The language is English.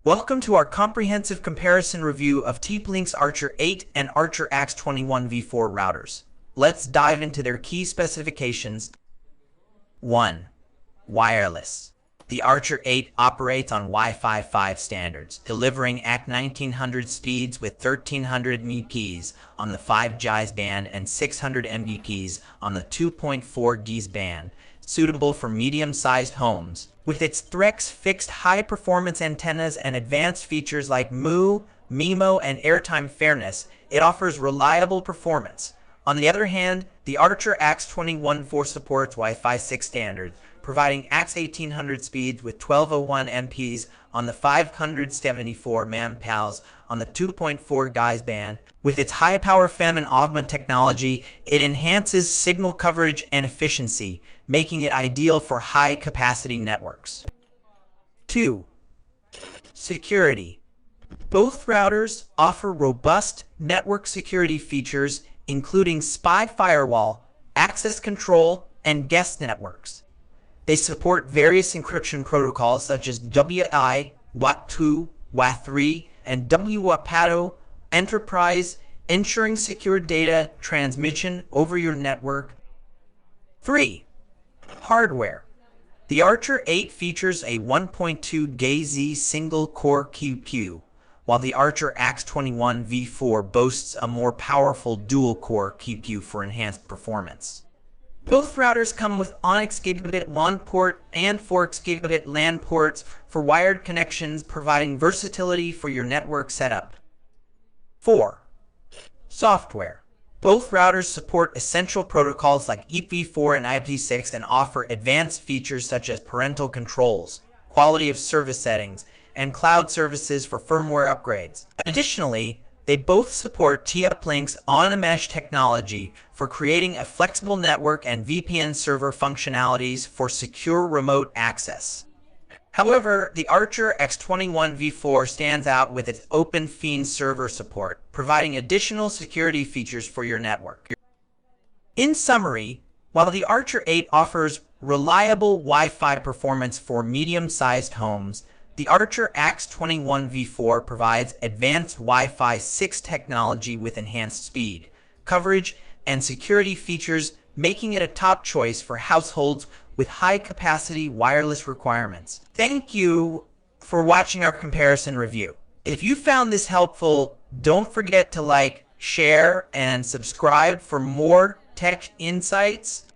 Welcome to our comprehensive comparison review of TP-Link's Archer 8 and Archer AX21 V4 routers. Let's dive into their key specifications. 1. Wireless. The Archer 8 operates on Wi-Fi 5 standards, delivering AX1900 speeds with 1300 Mbps on the 5 GHz band and 600 Mbps on the 2.4 GHz band, suitable for medium-sized homes. With its Threx fixed high-performance antennas and advanced features like MU, MIMO, and airtime fairness, it offers reliable performance. On the other hand, the Archer AX21 4 supports Wi-Fi 6 standards, providing AX1800 speeds with 1201 Mbps on the 574 MPa on the 2.4 GHz band. With its high-power FEM and AUGMA technology, it enhances signal coverage and efficiency, making it ideal for high-capacity networks. 2. Security. Both routers offer robust network security features, including SPI firewall, access control, and guest networks. They support various encryption protocols such as WI, WAT2, WAT3, and WAPATO Enterprise, ensuring secure data transmission over your network. 3. Hardware. The Archer 8 features a 1.2 GHz single-core QPU, while the Archer AX21 V4 boasts a more powerful dual-core QPU for enhanced performance. Both routers come with Onyx Gigabit WAN port and 4x Gigabit LAN ports for wired connections, providing versatility for your network setup. 4. Software. Both routers support essential protocols like IPv4 and IPv6 and offer advanced features such as parental controls, quality of service settings, and cloud services for firmware upgrades. Additionally, they both support TP-Link's on-mesh technology for creating a flexible network and VPN server functionalities for secure remote access. However, the Archer AX21 V4 stands out with its OpenFind server support, providing additional security features for your network. In summary, while the Archer 8 offers reliable Wi-Fi performance for medium-sized homes, the Archer AX21 V4 provides advanced Wi-Fi 6 technology with enhanced speed, coverage, and security features, making it a top choice for households with high-capacity wireless requirements. Thank you for watching our comparison review. If you found this helpful, don't forget to like, share, and subscribe for more tech insights.